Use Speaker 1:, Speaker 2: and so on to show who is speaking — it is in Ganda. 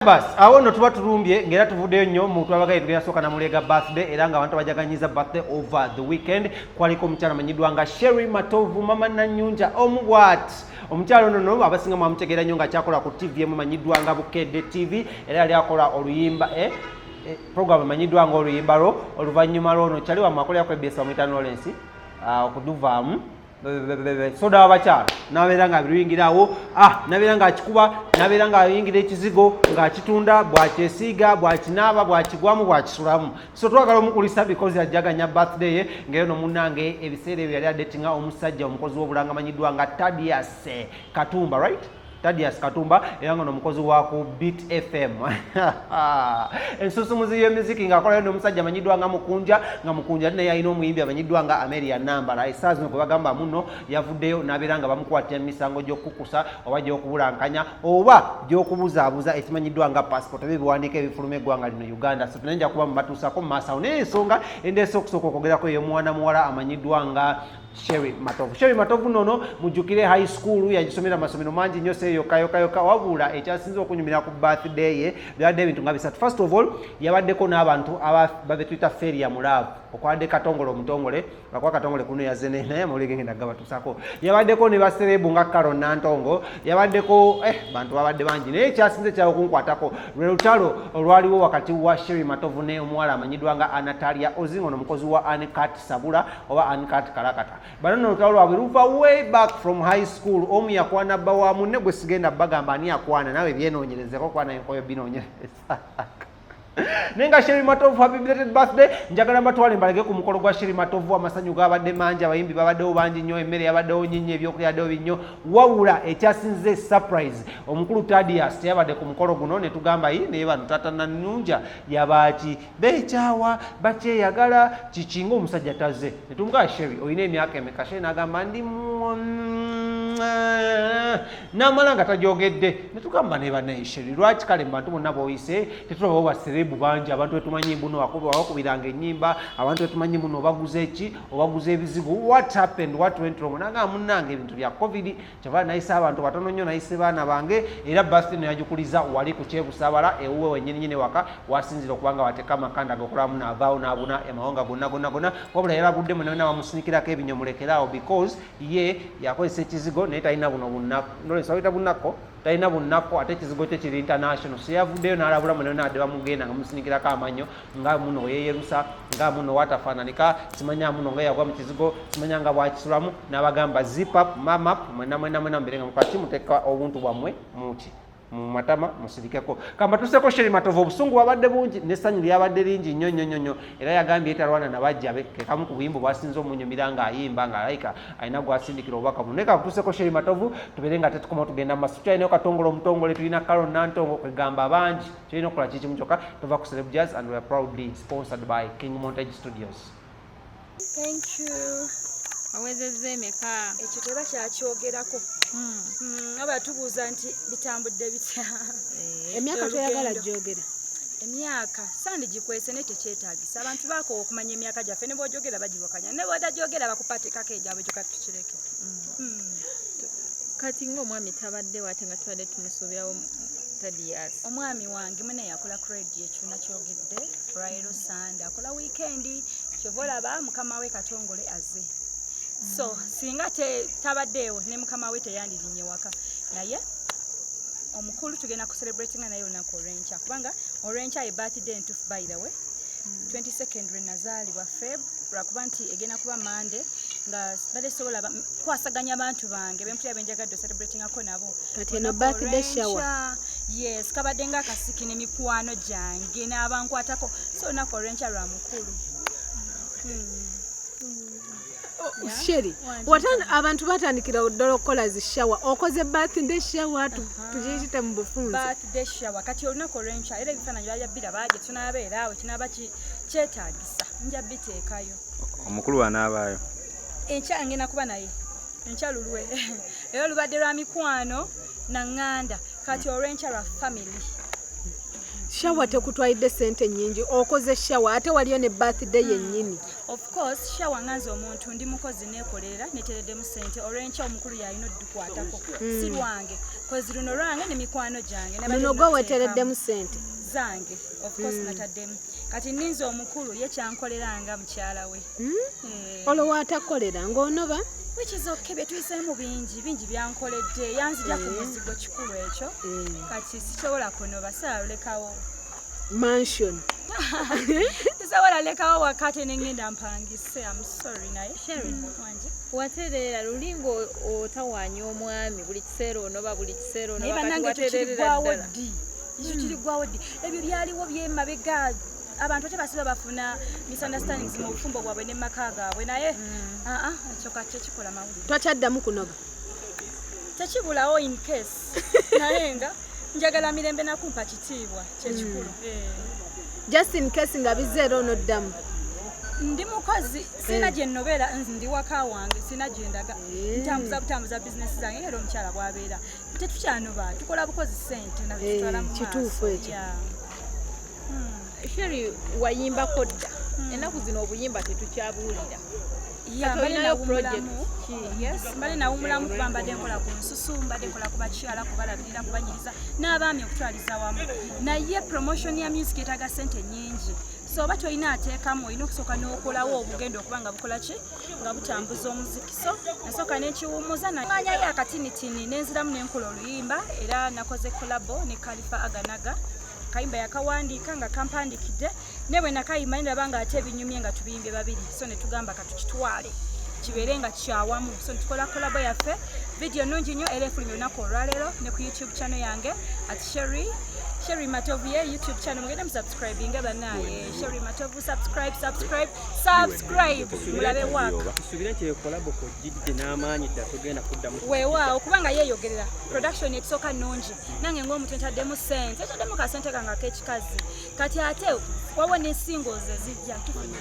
Speaker 1: Bas, awo no tuba tulumbye ngera tuvuddeyo nnyo mu twabagaye tugenda soka na mulega birthday era nga abantu bajaganyiza birthday over the weekend kwaliko omukyala amanyiddwa nga Matovu mama Nanyunja omugwat omukyala ono abasinga mwamutegeera nnyo nga kyakola ku TV emu manyiddwa nga Bukedde TV era yali akola oluyimba program manyiddwa nga oluyimba lwo oluvannyuma lwono kyali wamakolera ku EBS bamuyita Lawrence okuduvaamu soda abakyala nabeera nga biruyingirawo nabeera nga akikuba nabeera nga ayingira ekizigo ng'akitunda bwakyesiiga bwakinaaba bwakigwamu bwakisulamu so twagala omukulisa because yajjaganya birthday ye ngero no munnange ebiseera ebyo yali adetinga omusajja omukozi w'obulanga amanyiddwa nga Thaddeus Katumba, right? Thaddeus Katumba era nga omukozi wa ku Beat FM ensusumuzi y'emiziki ng'akola n'omusajja amanyiddwa nga Mukunja naye alina omuyimbi amanyiddwa nga Amelia Nambala esaazi gwe bagamba muno yavuddeyo n'abeera nga bamukwatira emisango gy'okukukusa oba gy'okubulankanya oba gy'okubuzaabuza ekimanyiddwa nga passport oba ebiwandiiko ebifuluma eggwanga lino Uganda so tunajja kuba mubatuusako mu maaso awo naye ensonga endeese okusooka okwogerako ye mwana muwala amanyiddwa nga Matovu nono mujjukire high school yagisomera amasomero mangi nnyo yoka wabula ekyasinze okunyumira ku birthday ye byabadde ebintu nga bisatu. First of all yabaddeko n'abantu babetwita feria mu love okwadde Katongole omutongole ngakwa Katongole kuno yazene naye amawulire genda gabatusako yabaddeko ne baserebu nga Karo Nantongo yabaddeko bantu babadde bangi naye ekyasinze kyawo okunkwatako lwe lutalo olwaliwo wakati wa Matovu ne omuwala amanyiddwa nga AnnaTalia Ozze ono mukozi wa Uncut Sabula oba Uncut Kalakata bano lutalo lwabwe luva way back from high school omu yakwana bba wa munne gwe sigenda bagamba ani yakwana nawe byenoonyerezeko kwana enkoyo binoonyereza nenga Matovu happy belated birthday njagala mbatwale mbalage ku mukolo gwa Matovu amasanyu gabadde mangi abayimbi babaddewo bangi nnyo emmere yabaddewo nnyinyi ebyokulya yaddewo binnyo wawula ekyasinze surprise omukulu Thaddeus teyabadde ku mukolo guno ne tugamba naye bano Tata Nanyunja yabaaki beekyawa bakyeyagala kikinga omusajja tazze ne tumugaa oyina emyaka emeka n'agamba ndi n'amala nga tajogedde ne tugamba ne bannaye lwaki kale mu bantu bonna b'oyise tetulabawo baserebu bangi abantu betumanyi buno wakubiranga ennyimba abantu betumanyi buno obaguza ebizibu what happened what went wrong nagamba munnange ebintu bya covid kyava nayise abantu batono nnyo nayise baana bange era birthday neyagikuliza wali ku kyebusaabala ewuwe wennyininyini waka wasinzira okubanga wateka amakanda gokolamu naavaawo n'abuna amawanga gonna wabula yalabuddemu nawe nabamusinikirako ebinyomulekeraawo because ye yakozesa ekizigo naye talina buno bunnaku nolesa wita bunnako talina bunnako ate ekizigo kye kiri international so yavuddeyo n'alabulamu naye n'adde bamugenda nga musinikirako amanyo nga muno yeyerusa nga muno watafaananika simanya muno nga yagwa mu kizigo simanya nga bwakisulamu n'abagamba zip up mamap mwena mbere nga mukwati muteeka obuntu bwammwe muki mu matama musirikeko kamba tuseko Matovu obusungu wabadde bungi n'essanyu lyabadde lingi nnyo era yagambye etalwana nabajjabe kekamu ku buyimbo bwasinze omunyumira nga ayimba nga alayika alina gwasindikira obubaka buno neka tuseko Matovu tubeere nga tetukoma tugenda mu maaso tulina Katongole omutongole tulina Karo Nantongo kwegamba bangi tulina okukola kikimu kyokka tuva ku Celeb Jazz and we are proudly sponsored by KingSmith Studios.
Speaker 2: Thank you. Awezezze emeka
Speaker 3: ekyo teba kyakyogerako aba tubuuza nti bitambudde bitya
Speaker 2: emyaka toyagala gyogera
Speaker 3: emyaka sandi gikwese ne tekyetaagisa abantu baako okumanya emyaka gyaffe ne bw'ojogera bagiwakanya ne bw'otagyogera bakupatikako egyabwe gyoka tukireke
Speaker 2: kati ng'omwami tabadde wate nga tubadde tumusuubirawo Thaddeus
Speaker 3: omwami wange mune yakola credit ekyuna kyogedde Friday Sunday akola weekendi kyova olaba mukama we Katongole azze so singa tabaddeewo ne mukama we teyandirinnye waka naye omukulu tugenda ku celebratinga naye olunaku olw'enkya kubanga olw'enkya ye birthday entuufu by the way 22nd lwe nazaalibwa Feb lwakuba nti egenda kuba Monday nga badde sobola kwasaganya abantu bange bempulira benjagadde celebratingako nabo
Speaker 2: kati eno birthday shower
Speaker 3: yes kabadde nga akasiki n'emikwano gyange n'abankwatako so olunaku olw'enkya lwa mukulu
Speaker 2: Sheri, abantu batandikira ddala okukola zishawa okoze birthday shower tugiyite mu bufunze
Speaker 3: birthday shower kati olunaku olw'enkya era ebifaananyi bayabbira baagye tunaabeera awo kinaaba kyetaagisa nja biteekayo
Speaker 4: omukulu wanaabaayo
Speaker 3: enkya ngenda kuba naye enkya lulwe era olubadde lwa mikwano na ŋŋanda kati olw'enkya lwa family
Speaker 2: Shawa tekutwalidde sente nnyingi okoze shawa ate waliyo ne birthday yennyini.
Speaker 3: Of course shawa nganze omuntu ndi mukozi nekolera netereddemu sente olw'enkya omukulu yalina oddukwatako si lwange kozi luno lwange ne mikwano gyange
Speaker 2: luno gwe wetereddemu sente
Speaker 3: zange of course nataddemu kati ninze omukulu ye kyankoleranga mukyala we
Speaker 2: olwo watakolera ng'onoba
Speaker 3: which is okay betuyisemu bingi byankoledde yanzija ku muzigo kikulu ekyo kati sisobola kunoba saalekawo
Speaker 2: mansion
Speaker 3: sisobola lekawo wakati nengenda mpangise I'm sorry naye Wange
Speaker 5: waterera lulingo otawanya omwami buli kiseera onoba buli kiseera onoba
Speaker 3: kati waterera ddi kirigwawo ddi ebyo byaliwo byemabega abantu tebasiba bafuna misunderstandings mu bufumbo bwabwe ne maka gaabwe naye ekyo kati kikola mawulire
Speaker 2: twakyaddamu kunoba
Speaker 3: tekibulawo in case naye nga njagala mirembe nakumpa kitiibwa kyekikulu
Speaker 2: just in case nga bizeero onoddamu
Speaker 3: ndi mukozi sina gye nnobera ndi waka wange sina gye ndaga butambuza bizinesi zange era omukyala bwabeera tetukyanoba tukola bukozi sente natutwala mu
Speaker 2: kituufu ekyo
Speaker 5: Sherry wayimbako dda ennaku zino obuyimba tetukyabuulira
Speaker 3: mbali nawumulamu kuba mbadde nkola ku nsusu mbadde nkola ku bakyala kubalabirira kubanyiriza n'abaami okutwaliza wamu naye promotion ya music etaaga sente nnyingi so oba tolina ateekamu olina okusooka n'okolawo obugenda okuba nga bukola ki nga butambuza omuziki so nasooka n'ekiwumuza nangaanyayo akatinitini nenziramu n'enkola oluyimba era nakoze kolabo ne Kalifa Aganaga kayimba yakawandiika nga kampandikidde ne bwe nakayimba ndaba nga ate ebinyumye nga tubiyimbye babiri so ne tugamba katukitwale kibeere nga kyawamu so tukola kolabo yaffe video nungi nnyo era efulumya olunaku olwaleero ne ku YouTube channel yange at Sherry Matovu ye YouTube channel mugende musubscribing banaye Sherry Matovu subscribe mulabe waka
Speaker 6: tusubire nti kolabo ko jidde n'amaanyi dda tugenda kuddamu
Speaker 3: weewaawo kubanga yeeyogerera production ekisooka nnungi nange ng'omuntu ntaddemu sente etaddemu kasente kange ak'ekikazi kati ate wawo ne singles ezijja tufuna